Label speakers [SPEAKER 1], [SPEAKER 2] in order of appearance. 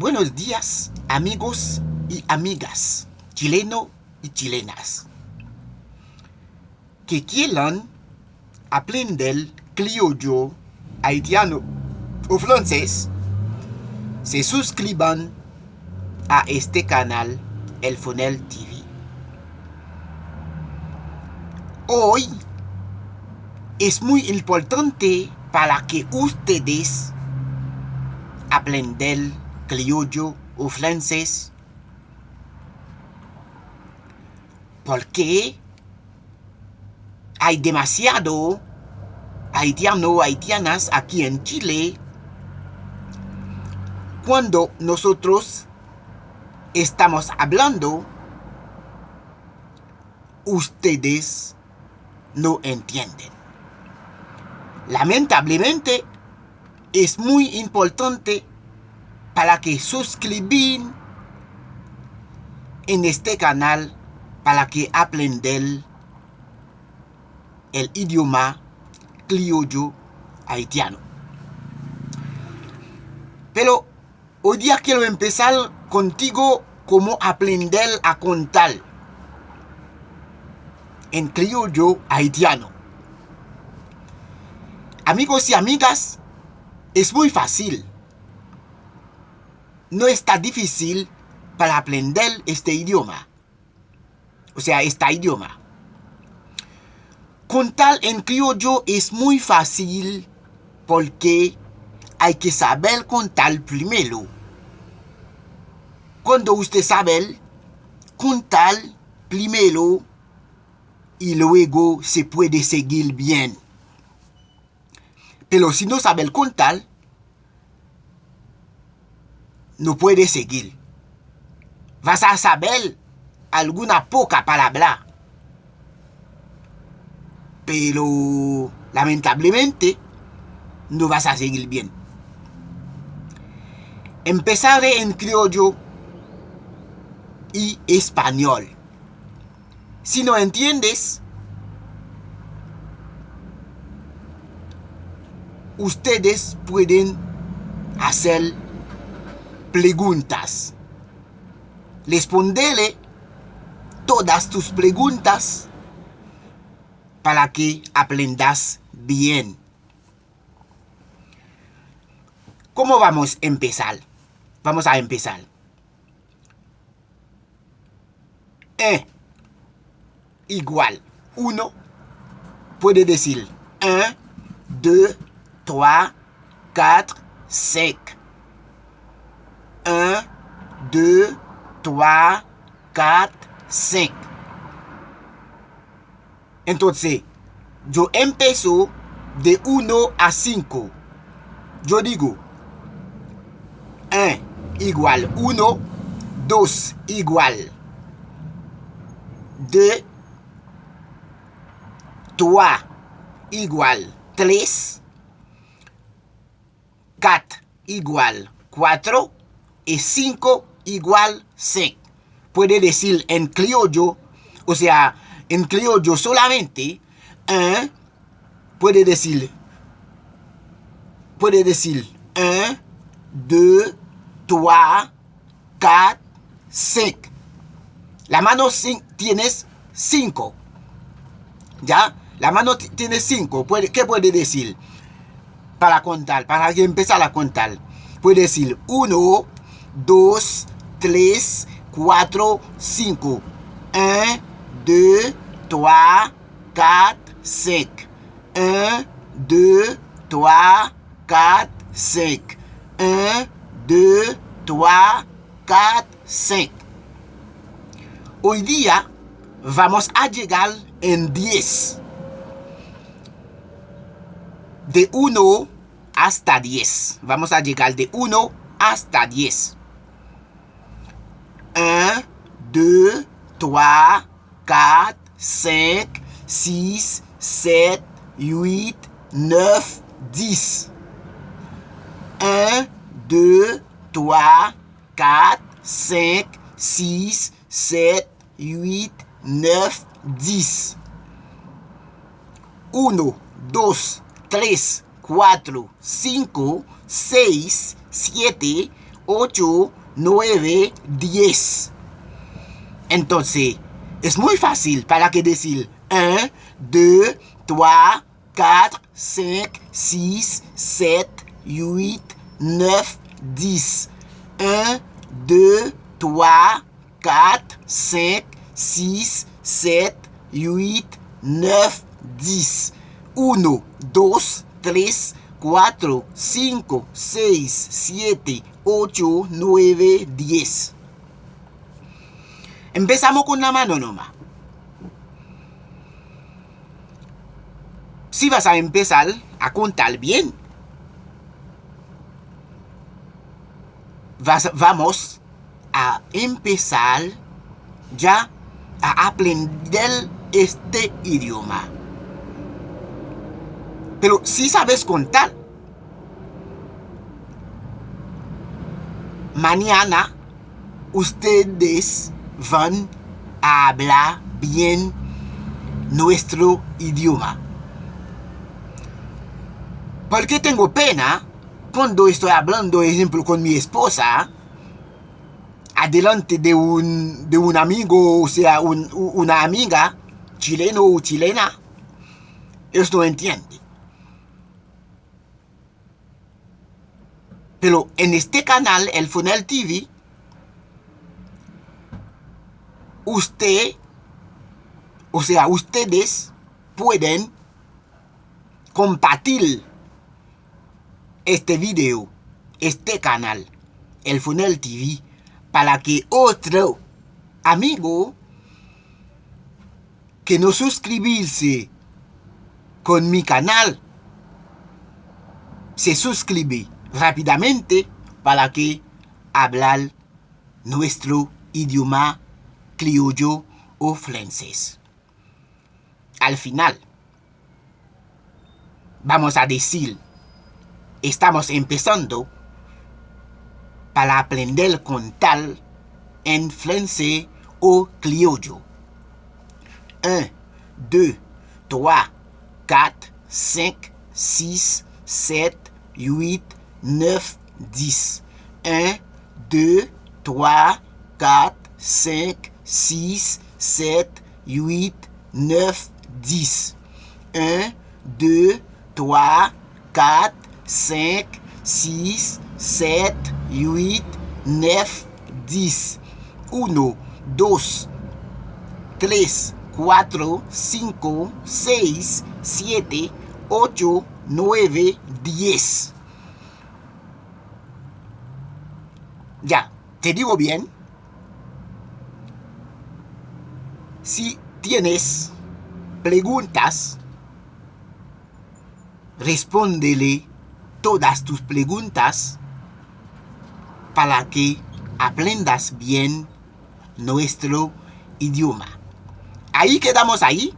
[SPEAKER 1] Buenos días, amigos y amigas, chilenos y chilenas, que quieran aprender criollo, haitiano o francés, se suscriban a este canal, El Fonel TV. Hoy es muy importante para que ustedes aprendan criollo o francés, porque hay demasiado haitianos o haitianas aquí en Chile. Cuando nosotros estamos hablando, ustedes no entienden. Lamentablemente, es muy importante para que suscriban en este canal para que aprendan el idioma criollo haitiano. Pero hoy día quiero empezar contigo cómo aprender a contar en criollo haitiano. Amigos y amigas, es muy fácil. No está difícil para aprender este idioma. O sea, este idioma. Contar en criollo es muy fácil porque hay que saber contar primero. Cuando usted sabe contar primero y luego se puede seguir bien. Pero si no sabe contar, no puede seguir. Vas a saber alguna poca palabra, pero lamentablemente no vas a seguir bien. Empezaré en criollo y español. Si no entiendes, ustedes pueden hacer preguntas. Responderé todas tus preguntas para que aprendas bien. ¿Cómo vamos a empezar? Vamos a empezar. Igual 1. Puede decir 1, 2, 3, 4, 5. 1, 2, 3, 4, 5. Entonces, yo empiezo de 1 a 5. Yo digo 1 igual 1, 2 igual 2, 3 igual 3, 4 igual 4 y 5 igual 5. Puede decir en criollo, o sea, en criollo solamente, puede decir 1, 2, 3, 4, 5. La mano tienes 5. ¿Ya? La mano tiene 5. ¿Qué puede decir? Para contar, para empezar a contar. Puede decir 1, 2, 3, 4, 5. 1, 2, 3, 4, 5. 1, 2, 3, 4, 5. 1, 2, 3, 4, 5. Hoy día vamos a llegar en 10. De 1 hasta 10. Vamos a llegar de 1 hasta 10. 1, 2, 3, 4, 5, 6, 7, 8, 9, 10. 1, 2, 3, 4, 5, 6, 7, 8, 9, 10. 1, 2, 3, 4, 5, 6, 7, 8, 9, 10. Entonces, es muy fácil para que decir 1, 2, 3, 4, 5, 6, 7, 8, 9, 10. 1, 2, 3, 4, 5, 6, 7, 8, 9, 10. 1, 2, 3, 4, 5, 6, 7, 8, 9, 10. Empezamos con la mano nomás. Si vas a empezar a contar bien, vamos a empezar ya a aprender este idioma. Pero si sabes contar, mañana ustedes van a hablar bien nuestro idioma. Porque tengo pena cuando estoy hablando, ejemplo, con mi esposa, adelante de un amigo, o sea, una amiga, chileno o chilena, ellos no entienden. Pero en este canal, el Funel TV, ustedes pueden compartir este video, este canal, el Funel TV, para que otro amigo que no suscribirse con mi canal se suscribe rápidamente para que hablar nuestro idioma criollo o francés. Al final, vamos a decir, estamos empezando para aprender a contar en francés o criollo. 1, 2, 3, 4, 5, 6, 7, 8, 9, 10. 1, 2, 3, 4, 5, 6, 7, 8, 9, 10. 1, 2, 3, 4, 5, 6, 7, 8, 9, 10. 1, 2, 3, 4, 5, 6, 7, 8, 9, 10. Ya, ¿te digo bien? Si tienes preguntas, respóndele todas tus preguntas para que aprendas bien nuestro idioma. Ahí quedamos ahí.